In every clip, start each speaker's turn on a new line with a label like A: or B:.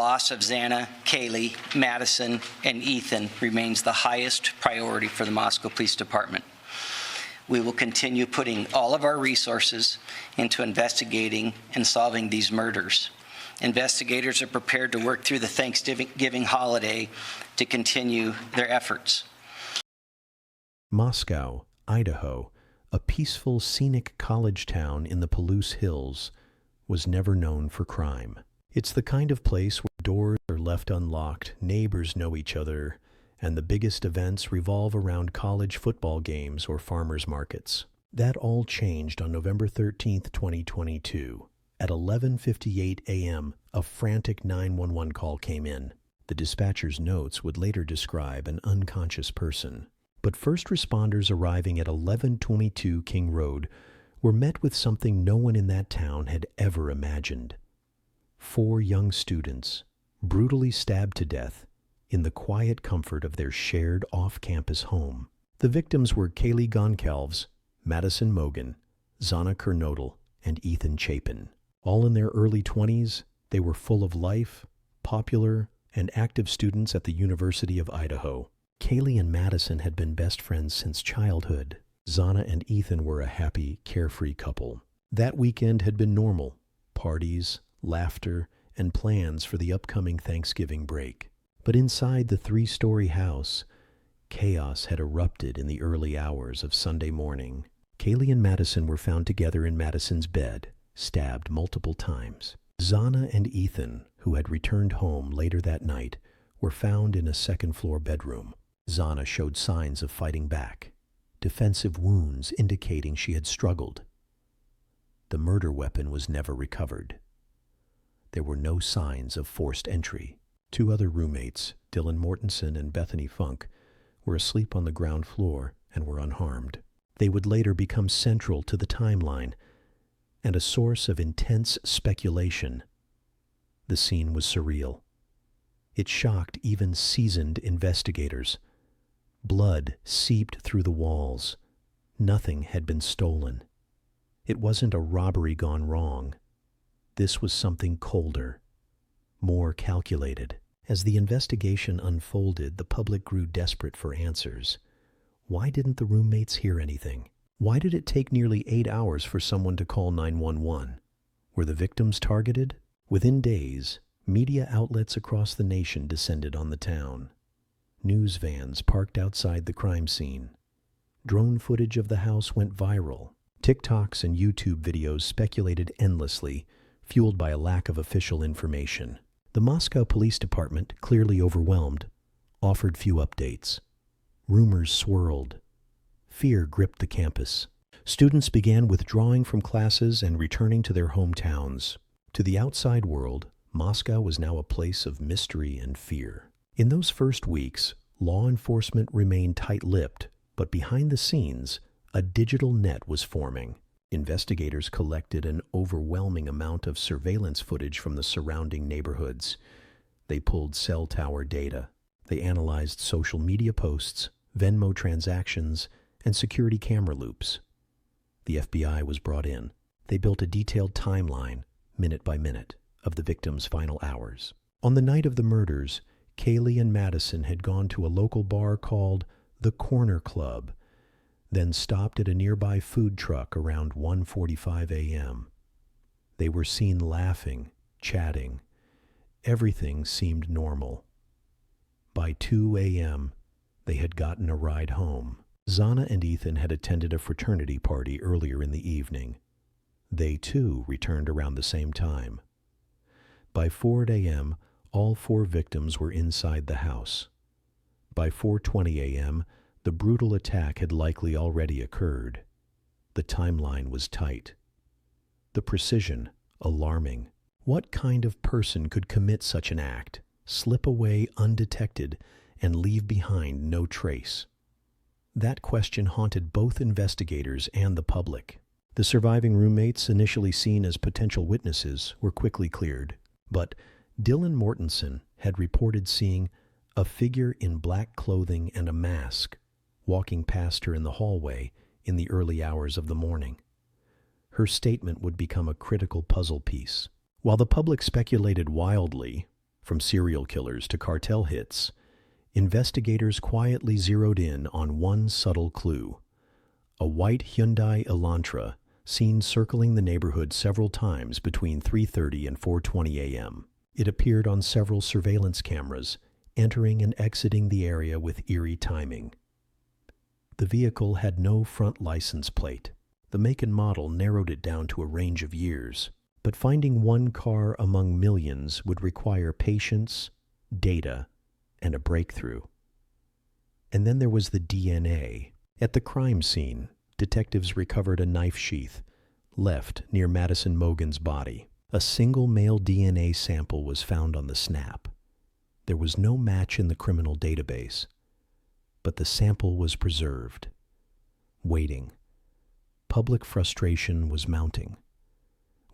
A: loss of Xana, Kaylee, Madison, and Ethan remains the highest priority for the Moscow Police Department. We will continue putting all of our resources into investigating and solving these murders. Investigators are prepared to work through the Thanksgiving holiday to continue their efforts.
B: Moscow, Idaho, a peaceful, scenic college town in the Palouse Hills, was never known for crime. It's the kind of place where doors are left unlocked, neighbors know each other, and the biggest events revolve around college football games or farmers markets. That all changed on November 13th, 2022. At 11:58 a.m., a frantic 911 call came in. The dispatcher's notes would later describe an unconscious person. But first responders arriving at 1122 King Road were met with something no one in that town had ever imagined. 4 young students, brutally stabbed to death in the quiet comfort of their shared off-campus home. The victims were Kaylee Goncalves, Madison Mogan, Xana Kernodle, and Ethan Chapin. All in their early 20s, they were full of life, popular, and active students at the University of Idaho. Kaylee and Madison had been best friends since childhood. Xana and Ethan were a happy, carefree couple. That weekend had been normal: parties, laughter, and plans for the upcoming Thanksgiving break. But inside the 3-story house, chaos had erupted in the early hours of Sunday morning. Kaylee and Madison were found together in Madison's bed, stabbed multiple times. Xana and Ethan, who had returned home later that night, were found in a second-floor bedroom. Xana showed signs of fighting back, defensive wounds indicating she had struggled. The murder weapon was never recovered. There were no signs of forced entry. 2 other roommates, Dylan Mortensen and Bethany Funk, were asleep on the ground floor and were unharmed. They would later become central to the timeline and a source of intense speculation. The scene was surreal. It shocked even seasoned investigators. Blood seeped through the walls. Nothing had been stolen. It wasn't a robbery gone wrong. This was something colder, more calculated. As the investigation unfolded, the public grew desperate for answers. Why didn't the roommates hear anything? Why did it take nearly 8 hours for someone to call 911? Were the victims targeted? Within days, media outlets across the nation descended on the town. News vans parked outside the crime scene. Drone footage of the house went viral. TikToks and YouTube videos speculated endlessly, fueled by a lack of official information. The Moscow Police Department, clearly overwhelmed, offered few updates. Rumors swirled. Fear gripped the campus. Students began withdrawing from classes and returning to their hometowns. To the outside world, Moscow was now a place of mystery and fear. In those first weeks, law enforcement remained tight-lipped, but behind the scenes, a digital net was forming. Investigators collected an overwhelming amount of surveillance footage from the surrounding neighborhoods. They pulled cell tower data. They analyzed social media posts, Venmo transactions, and security camera loops. The FBI was brought in. They built a detailed timeline, minute by minute, of the victims' final hours. On the night of the murders, Kaylee and Madison had gone to a local bar called the Corner Club, then stopped at a nearby food truck around 1:45 a.m. They were seen laughing, chatting. Everything seemed normal. By 2 a.m., they had gotten a ride home. Xana and Ethan had attended a fraternity party earlier in the evening. They, too, returned around the same time. By 4 a.m., all 4 victims were inside the house. By 4:20 a.m., the brutal attack had likely already occurred. The timeline was tight. The precision, alarming. What kind of person could commit such an act, slip away undetected, and leave behind no trace? That question haunted both investigators and the public. The surviving roommates, initially seen as potential witnesses, were quickly cleared. But Dylan Mortensen had reported seeing a figure in black clothing and a mask walking past her in the hallway in the early hours of the morning. Her statement would become a critical puzzle piece. While the public speculated wildly, From serial killers to cartel hits, investigators quietly zeroed in on one subtle clue: a white Hyundai Elantra seen circling the neighborhood several times between 3:30 and 4:20 a.m. It appeared on several surveillance cameras, entering and exiting the area with eerie timing. The vehicle had no front license plate. The make and model narrowed it down to a range of years. But finding one car among millions would require patience, data, and a breakthrough. And then there was the DNA. At the crime scene, detectives recovered a knife sheath left near Madison Mogen's body. A single male DNA sample was found on the snap. There was no match in the criminal database, but the sample was preserved. Waiting. Public frustration was mounting.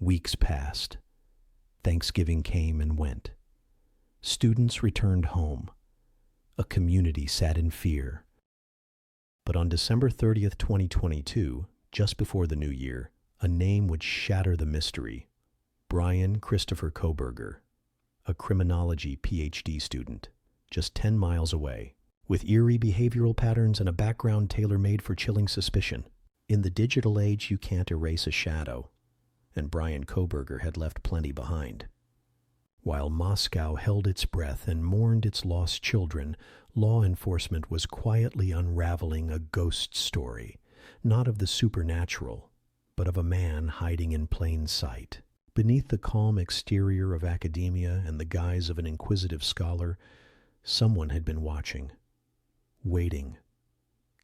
B: Weeks passed. Thanksgiving came and went. Students returned home. A community sat in fear. But on December 30th, 2022, just before the new year, a name would shatter the mystery: Bryan Kohberger, a criminology PhD student, just 10 miles away, with eerie behavioral patterns and a background tailor-made for chilling suspicion. In the digital age, you can't erase a shadow, and Bryan Kohberger had left plenty behind. While Moscow held its breath and mourned its lost children, law enforcement was quietly unraveling a ghost story, not of the supernatural, but of a man hiding in plain sight. Beneath the calm exterior of academia and the guise of an inquisitive scholar, someone had been watching, waiting,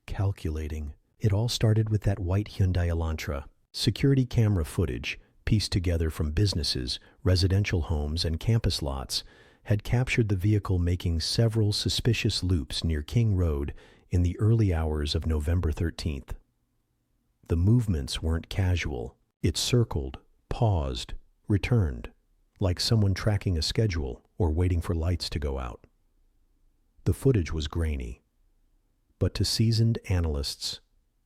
B: calculating. It all started with that white Hyundai Elantra. Security camera footage, pieced together from businesses, residential homes, and campus lots, had captured the vehicle making several suspicious loops near King Road in the early hours of November 13th. The movements weren't casual. It circled, paused, returned, like someone tracking a schedule or waiting for lights to go out. The footage was grainy, but to seasoned analysts,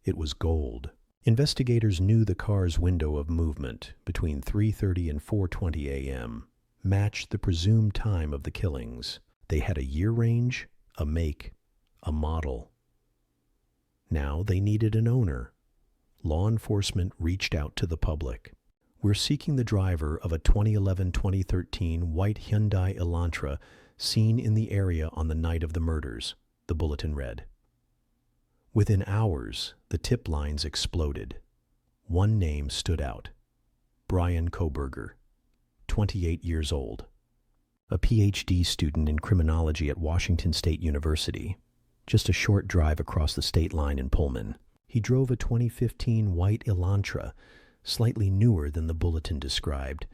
B: it was gold. Investigators knew the car's window of movement, between 3:30 and 4:20 a.m., matched the presumed time of the killings. They had a year range, a make, a model. Now they needed an owner. Law enforcement reached out to the public. "We're seeking the driver of a 2011-2013 white Hyundai Elantra seen in the area on the night of the murders," the bulletin read. Within hours, the tip lines exploded. One name stood out: Bryan Kohberger, 28 years old, a PhD student in criminology at Washington State University, just a short drive across the state line in Pullman. He drove a 2015 white Elantra, slightly newer than the bulletin described,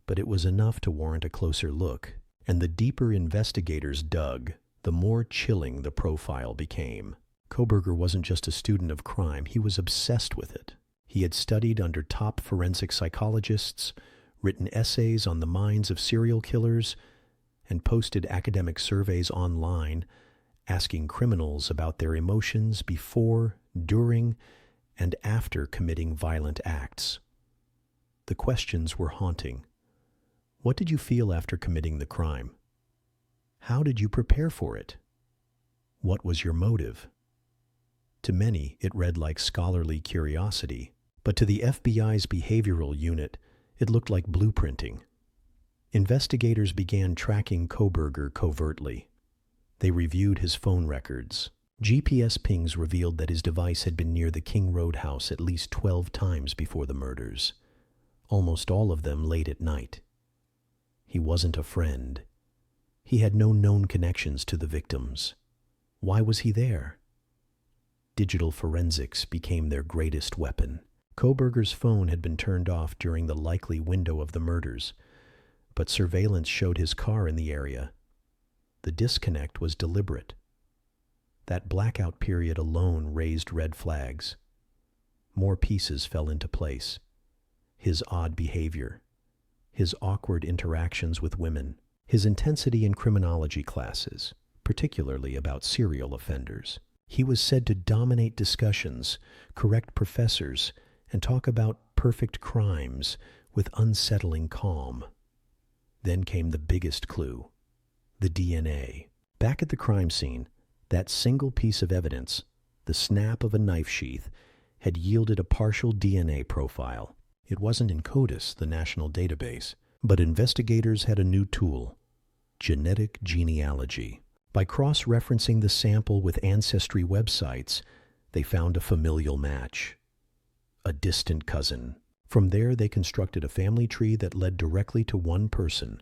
B: but it was enough to warrant a closer look. And the deeper investigators dug, the more chilling the profile became. Kohberger wasn't just a student of crime, he was obsessed with it. He had studied under top forensic psychologists, written essays on the minds of serial killers, and posted academic surveys online asking criminals about their emotions before, during, and after committing violent acts. The questions were haunting. What did you feel after committing the crime? How did you prepare for it? What was your motive? To many, it read like scholarly curiosity, but to the FBI's behavioral unit, it looked like blueprinting. Investigators began tracking Kohberger covertly. They reviewed his phone records. GPS pings revealed that his device had been near the King Road house at least 12 times before the murders, almost all of them late at night. He wasn't a friend. He had no known connections to the victims. Why was he there? Digital forensics became their greatest weapon. Kohberger's phone had been turned off during the likely window of the murders, but surveillance showed his car in the area. The disconnect was deliberate. That blackout period alone raised red flags. More pieces fell into place. His odd behavior, his awkward interactions with women, his intensity in criminology classes, particularly about serial offenders. He was said to dominate discussions, correct professors, and talk about perfect crimes with unsettling calm. Then came the biggest clue: the DNA. Back at the crime scene, that single piece of evidence, the snap of a knife sheath, had yielded a partial DNA profile. It wasn't in CODIS, the national database, but investigators had a new tool: genetic genealogy. By cross-referencing the sample with ancestry websites, they found a familial match, a distant cousin. From there, they constructed a family tree that led directly to one person,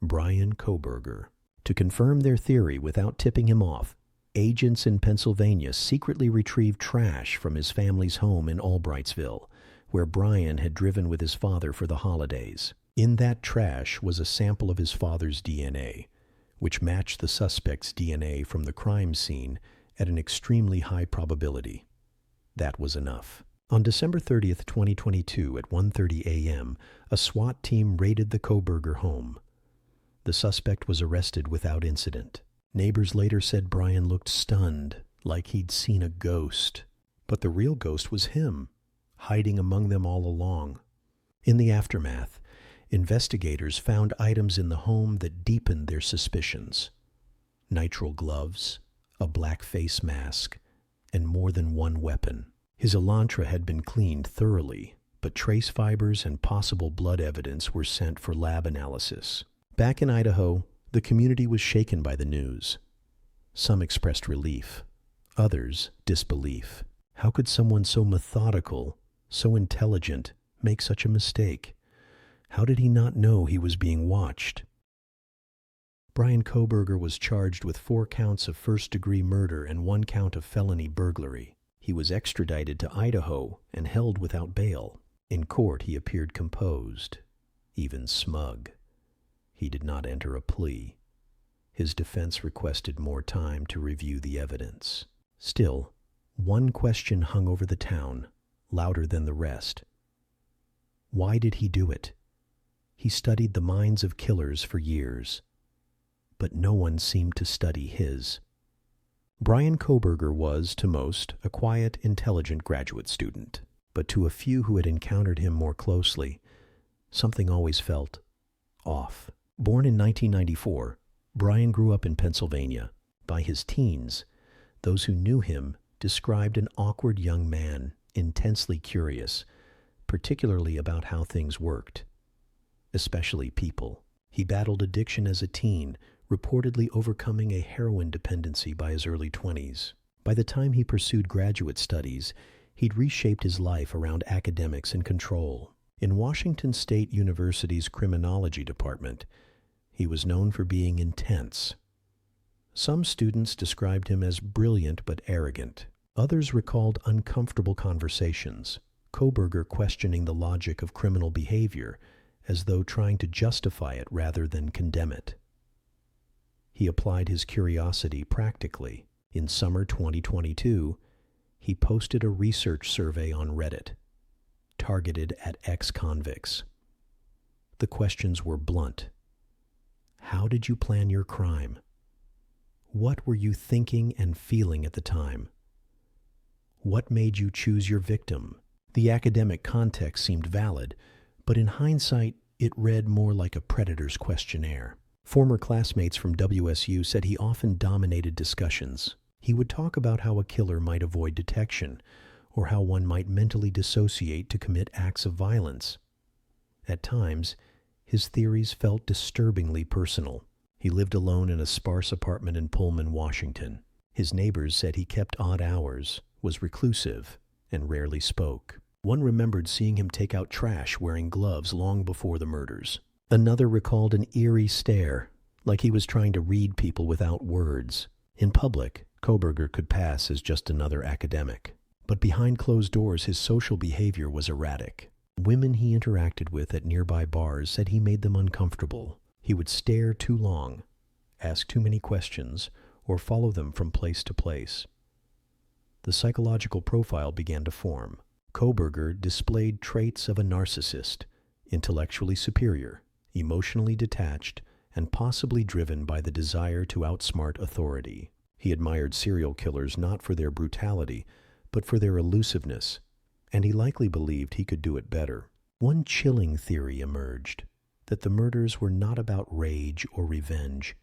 B: Bryan Kohberger. To confirm their theory without tipping him off, agents in Pennsylvania secretly retrieved trash from his family's home in Albrightsville, where Bryan had driven with his father for the holidays. In that trash was a sample of his father's DNA, which matched the suspect's DNA from the crime scene at an extremely high probability. That was enough. On December 30th, 2022, at 1:30 a.m., a SWAT team raided the Kohberger home. The suspect was arrested without incident. Neighbors later said Bryan looked stunned, like he'd seen a ghost. But the real ghost was him, hiding among them all along. In the aftermath, investigators found items in the home that deepened their suspicions: nitrile gloves, a black face mask, and more than one weapon. His Elantra had been cleaned thoroughly, but trace fibers and possible blood evidence were sent for lab analysis. Back in Idaho, the community was shaken by the news. Some expressed relief, others disbelief. How could someone so methodical, so intelligent, make such a mistake? How did he not know he was being watched? Bryan Kohberger was charged with 4 counts of first-degree murder and 1 count of felony burglary. He was extradited to Idaho and held without bail. In court, he appeared composed, even smug. He did not enter a plea. His defense requested more time to review the evidence. Still, one question hung over the town, louder than the rest. Why did he do it? He studied the minds of killers for years, but no one seemed to study his. Bryan Kohberger was, to most, a quiet, intelligent graduate student, but to a few who had encountered him more closely, something always felt off. Born in 1994, Bryan grew up in Pennsylvania. By his teens, those who knew him described an awkward young man, intensely curious, particularly about how things worked, especially people. He battled addiction as a teen, reportedly overcoming a heroin dependency by his early 20s. By the time he pursued graduate studies, he'd reshaped his life around academics and control. In Washington State University's criminology department, he was known for being intense. Some students described him as brilliant but arrogant. Others recalled uncomfortable conversations, Kohberger questioning the logic of criminal behavior as though trying to justify it rather than condemn it. He applied his curiosity practically. In summer 2022, he posted a research survey on Reddit, targeted at ex-convicts. The questions were blunt. How did you plan your crime? What were you thinking and feeling at the time? What made you choose your victim? The academic context seemed valid, but in hindsight, it read more like a predator's questionnaire. Former classmates from WSU said he often dominated discussions. He would talk about how a killer might avoid detection, or how one might mentally dissociate to commit acts of violence. At times, his theories felt disturbingly personal. He lived alone in a sparse apartment in Pullman, Washington. His neighbors said he kept odd hours, was reclusive, and rarely spoke. One remembered seeing him take out trash wearing gloves long before the murders. Another recalled an eerie stare, like he was trying to read people without words. In public, Kohberger could pass as just another academic. But behind closed doors, his social behavior was erratic. Women he interacted with at nearby bars said he made them uncomfortable. He would stare too long, ask too many questions, or follow them from place to place. The psychological profile began to form. Kohberger displayed traits of a narcissist, intellectually superior, emotionally detached, and possibly driven by the desire to outsmart authority. He admired serial killers not for their brutality, but for their elusiveness, and he likely believed he could do it better. One chilling theory emerged, that the murders were not about rage or revenge,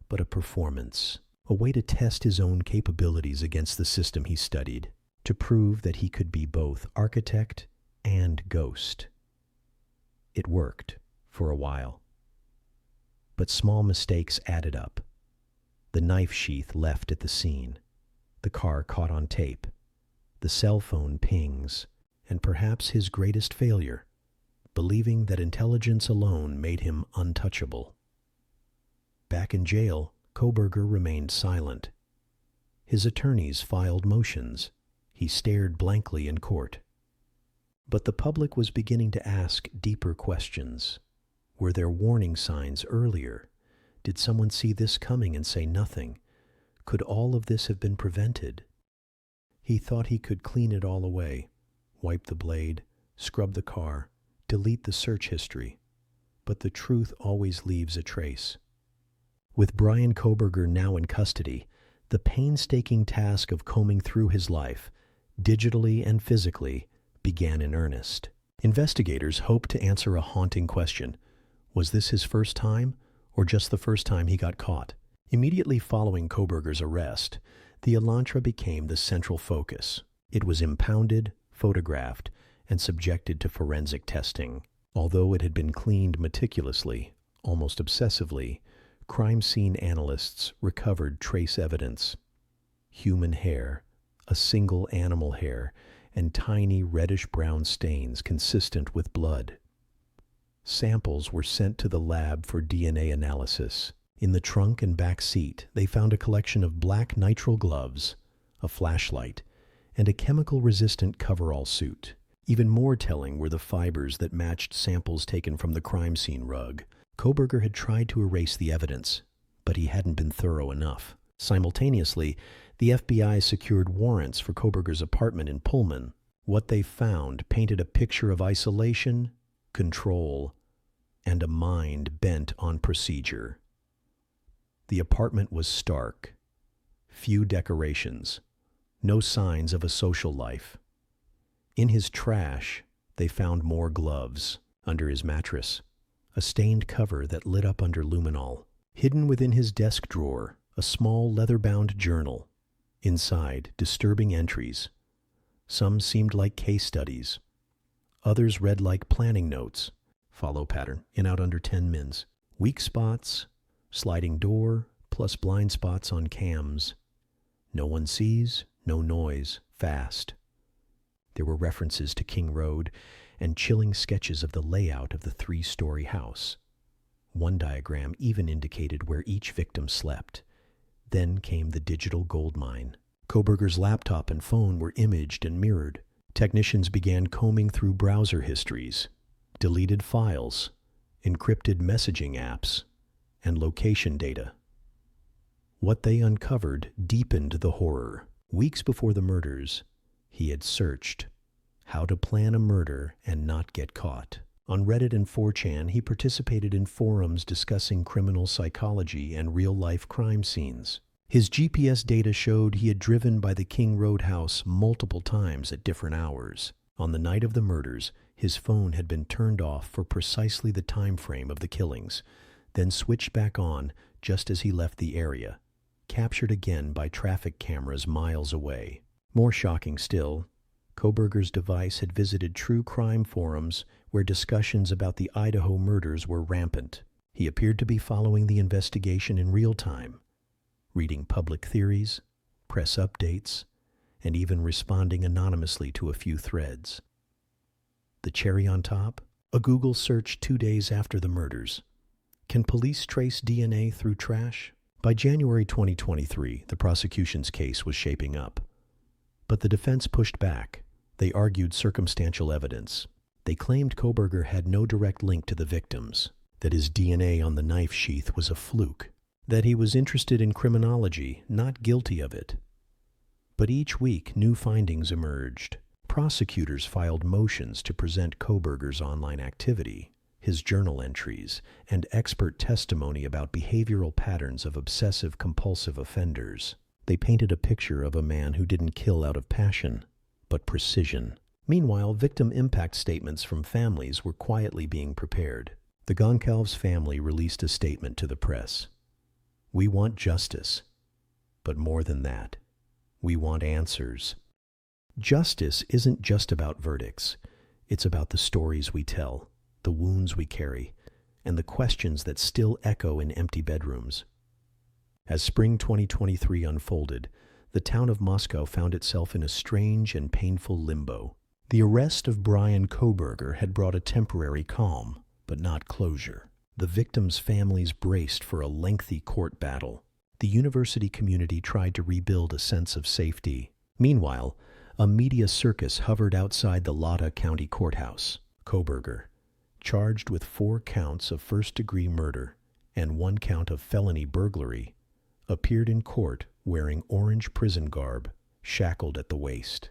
B: but a performance, a way to test his own capabilities against the system he studied, to prove that he could be both architect and ghost. It worked for a while. But small mistakes added up. The knife sheath left at the scene, the car caught on tape, the cell phone pings, and perhaps his greatest failure, believing that intelligence alone made him untouchable. Back in jail, Kohberger remained silent. His attorneys filed motions. He stared blankly in court. But the public was beginning to ask deeper questions. Were there warning signs earlier? Did someone see this coming and say nothing? Could all of this have been prevented? He thought he could clean it all away, wipe the blade, scrub the car, delete the search history. But the truth always leaves a trace. With Bryan Kohberger now in custody, the painstaking task of combing through his life, digitally and physically, began in earnest. Investigators hoped to answer a haunting question. Was this his first time, or just the first time he got caught? Immediately following Kohberger's arrest, the Elantra became the central focus. It was impounded, photographed, and subjected to forensic testing. Although it had been cleaned meticulously, almost obsessively, crime scene analysts recovered trace evidence. Human hair, a single animal hair, and tiny reddish-brown stains consistent with blood. Samples were sent to the lab for DNA analysis. In the trunk and back seat, they found a collection of black nitrile gloves, a flashlight, and a chemical-resistant coverall suit. Even more telling were the fibers that matched samples taken from the crime scene rug. Kohberger had tried to erase the evidence, but he hadn't been thorough enough. Simultaneously, the FBI secured warrants for Kohberger's apartment in Pullman. What they found painted a picture of isolation, control, and a mind bent on procedure. The apartment was stark. Few decorations, no signs of a social life. In his trash, they found more gloves. Under his mattress, a stained cover that lit up under luminol. Hidden within his desk drawer, a small leather-bound journal. Inside, disturbing entries. Some seemed like case studies. Others read like planning notes. Follow pattern, in out under 10 mins. Weak spots, sliding door, plus blind spots on cams. No one sees, no noise, fast. There were references to King Road and chilling sketches of the layout of the 3-story house. One diagram even indicated where each victim slept. Then came the digital gold mine. Kohberger's laptop and phone were imaged and mirrored. Technicians began combing through browser histories, deleted files, encrypted messaging apps, and location data. What they uncovered deepened the horror. Weeks before the murders, he had searched how to plan a murder and not get caught. On Reddit and 4chan, he participated in forums discussing criminal psychology and real-life crime scenes. His GPS data showed he had driven by the King Road house multiple times at different hours. On the night of the murders, his phone had been turned off for precisely the time frame of the killings, then switched back on just as he left the area, captured again by traffic cameras miles away. More shocking still, Kohberger's device had visited true crime forums where discussions about the Idaho murders were rampant. He appeared to be following the investigation in real time, reading public theories, press updates, and even responding anonymously to a few threads. The cherry on top? A Google search 2 days after the murders. Can police trace DNA through trash? By January 2023, the prosecution's case was shaping up. But the defense pushed back. They argued circumstantial evidence. They claimed Kohberger had no direct link to the victims, that his DNA on the knife sheath was a fluke, that he was interested in criminology, not guilty of it. But each week, new findings emerged. Prosecutors filed motions to present Kohberger's online activity, his journal entries, and expert testimony about behavioral patterns of obsessive-compulsive offenders. They painted a picture of a man who didn't kill out of passion, but precision. Meanwhile, victim impact statements from families were quietly being prepared. The Goncalves family released a statement to the press. We want justice, but more than that, we want answers. Justice isn't just about verdicts. It's about the stories we tell, the wounds we carry, and the questions that still echo in empty bedrooms. As spring 2023 unfolded, the town of Moscow found itself in a strange and painful limbo. The arrest of Bryan Kohberger had brought a temporary calm, but not closure. The victims' families braced for a lengthy court battle. The university community tried to rebuild a sense of safety. Meanwhile, a media circus hovered outside the Latah County Courthouse. Kohberger, charged with 4 counts of first-degree murder and 1 count of felony burglary, appeared in court wearing orange prison garb, shackled at the waist.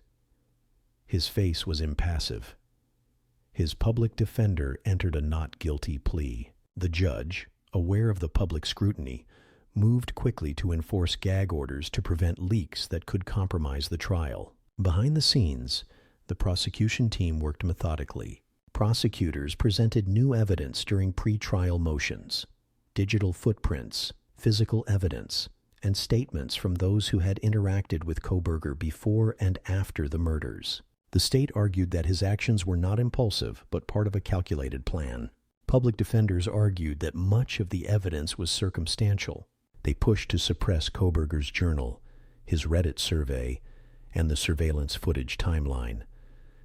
B: His face was impassive. His public defender entered a not guilty plea. The judge, aware of the public scrutiny, moved quickly to enforce gag orders to prevent leaks that could compromise the trial. Behind the scenes, the prosecution team worked methodically. Prosecutors presented new evidence during pre-trial motions: digital footprints, physical evidence, and statements from those who had interacted with Kohberger before and after the murders. The state argued that his actions were not impulsive, but part of a calculated plan. Public defenders argued that much of the evidence was circumstantial. They pushed to suppress Kohberger's journal, his Reddit survey, and the surveillance footage timeline,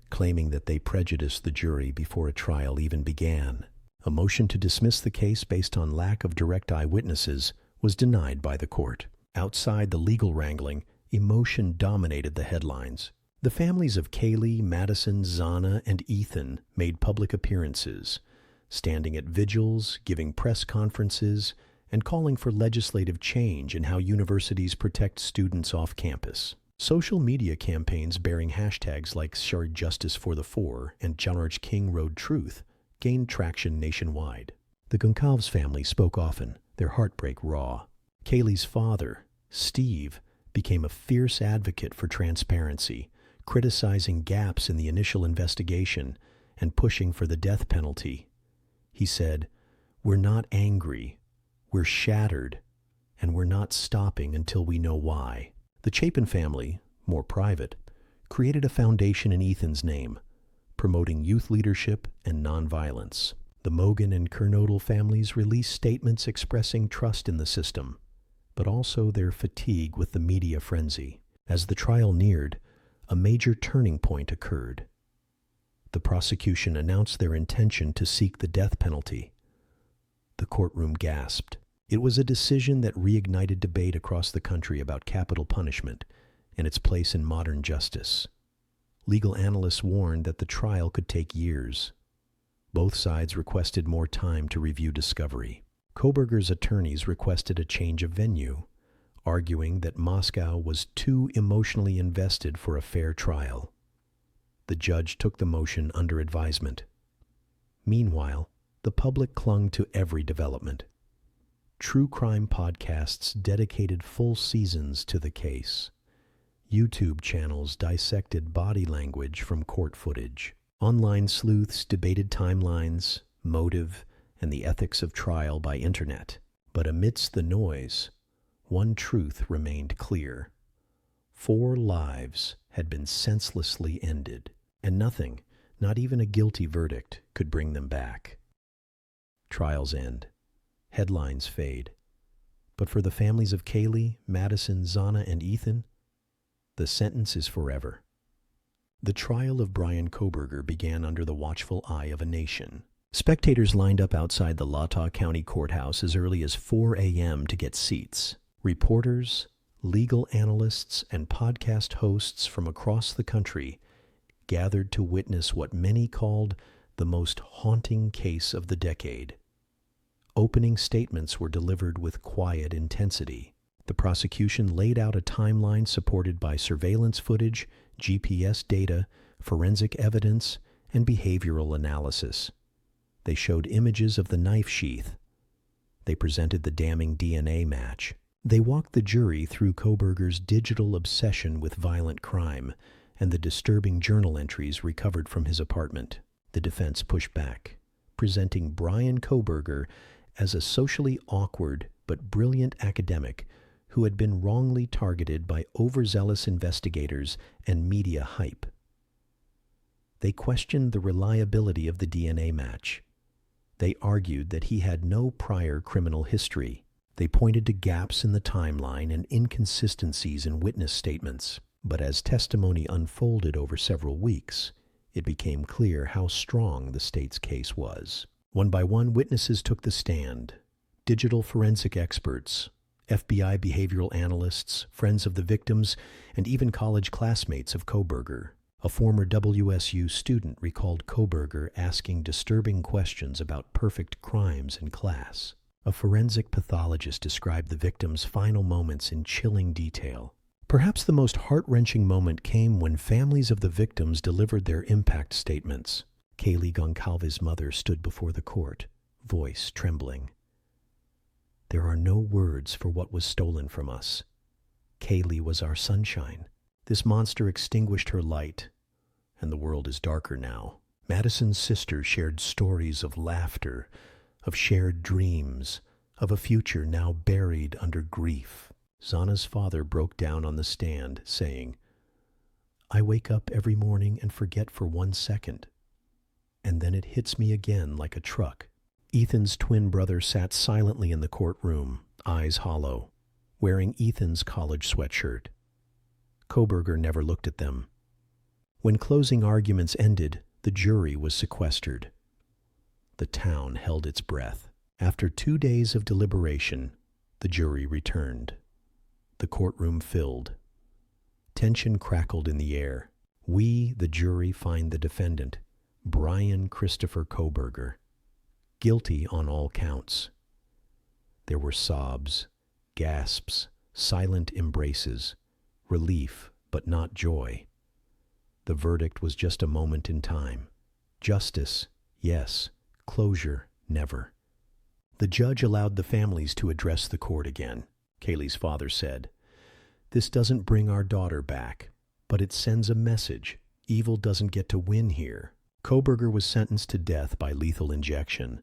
B: claiming that they prejudiced the jury before a trial even began. A motion to dismiss the case based on lack of direct eyewitnesses was denied by the court. Outside the legal wrangling, emotion dominated the headlines. The families of Kaylee, Madison, Zana, and Ethan made public appearances, standing at vigils, giving press conferences, and calling for legislative change in how universities protect students off campus. Social media campaigns bearing hashtags like Shard Justice for the Four and George King Road Truth gained traction nationwide. The Goncalves family spoke often, their heartbreak raw. Kaylee's father, Steve, became a fierce advocate for transparency, criticizing gaps in the initial investigation and pushing for the death penalty. He said, "We're not angry, we're shattered, and we're not stopping until we know why." The Chapin family, more private, created a foundation in Ethan's name, promoting youth leadership and nonviolence. The Mogan and Kernodle families released statements expressing trust in the system, but also their fatigue with the media frenzy. As the trial neared, a major turning point occurred. The prosecution announced their intention to seek the death penalty. The courtroom gasped. It was a decision that reignited debate across the country about capital punishment and its place in modern justice. Legal analysts warned that the trial could take years. Both sides requested more time to review discovery. Kohberger's attorneys requested a change of venue, arguing that Moscow was too emotionally invested for a fair trial. The judge took the motion under advisement. Meanwhile, the public clung to every development. True crime podcasts dedicated full seasons to the case. YouTube channels dissected body language from court footage. Online sleuths debated timelines, motive, and the ethics of trial by internet. But amidst the noise, one truth remained clear. 4 lives had been senselessly ended, and nothing, not even a guilty verdict, could bring them back. Trials end. Headlines fade. But for the families of Kaylee, Madison, Zana, and Ethan, the sentence is forever. The trial of Bryan Kohberger began under the watchful eye of a nation. Spectators lined up outside the Latah County Courthouse as early as 4 a.m. to get seats. Reporters, legal analysts, and podcast hosts from across the country gathered to witness what many called the most haunting case of the decade. Opening statements were delivered with quiet intensity. The prosecution laid out a timeline supported by surveillance footage, GPS data, forensic evidence, and behavioral analysis. They showed images of the knife sheath. They presented the damning DNA match. They walked the jury through Kohberger's digital obsession with violent crime and the disturbing journal entries recovered from his apartment. The defense pushed back, presenting Bryan Kohberger as a socially awkward, but brilliant academic who had been wrongly targeted by overzealous investigators and media hype. They questioned the reliability of the DNA match. They argued that he had no prior criminal history. They pointed to gaps in the timeline and inconsistencies in witness statements. But as testimony unfolded over several weeks, it became clear how strong the state's case was. One by one, witnesses took the stand. Digital forensic experts, FBI behavioral analysts, friends of the victims, and even college classmates of Kohberger. A former WSU student recalled Kohberger asking disturbing questions about perfect crimes in class. A forensic pathologist described the victim's final moments in chilling detail. Perhaps the most heart-wrenching moment came when families of the victims delivered their impact statements. Kaylee Goncalves' mother stood before the court, voice trembling. "There are no words for what was stolen from us. Kaylee was our sunshine. This monster extinguished her light, and the world is darker now." Madison's sister shared stories of laughter, of shared dreams, of a future now buried under grief. Zana's father broke down on the stand, saying, "I wake up every morning and forget for 1 second, and then it hits me again like a truck." Ethan's twin brother sat silently in the courtroom, eyes hollow, wearing Ethan's college sweatshirt. Kohberger never looked at them. When closing arguments ended, the jury was sequestered. The town held its breath. After 2 days of deliberation, the jury returned. The courtroom filled. Tension crackled in the air. We, the jury, find the defendant, Bryan Christopher Kohberger, guilty on all counts. There were sobs, gasps, silent embraces, relief but not joy. The verdict was just a moment in time. Justice, yes. Closure, never. The judge allowed the families to address the court again. Kaylee's father said, "This doesn't bring our daughter back, but it sends a message. Evil doesn't get to win here." Kohberger was sentenced to death by lethal injection,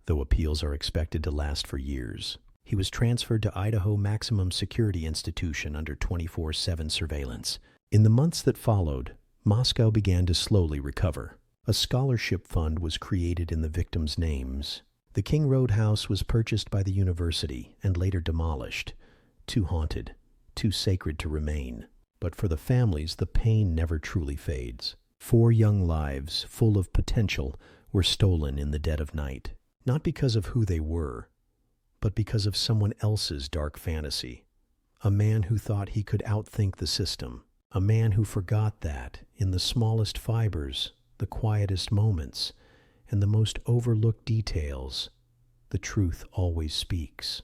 B: though appeals are expected to last for years. He was transferred to Idaho Maximum Security Institution under 24/7 surveillance. In the months that followed, Moscow began to slowly recover. A scholarship fund was created in the victims' names. The King Road house was purchased by the university and later demolished. Too haunted, too sacred to remain. But for the families, the pain never truly fades. 4 young lives, full of potential, were stolen in the dead of night. Not because of who they were, but because of someone else's dark fantasy. A man who thought he could outthink the system. A man who forgot that, in the smallest fibers, the quietest moments, and the most overlooked details, the truth always speaks.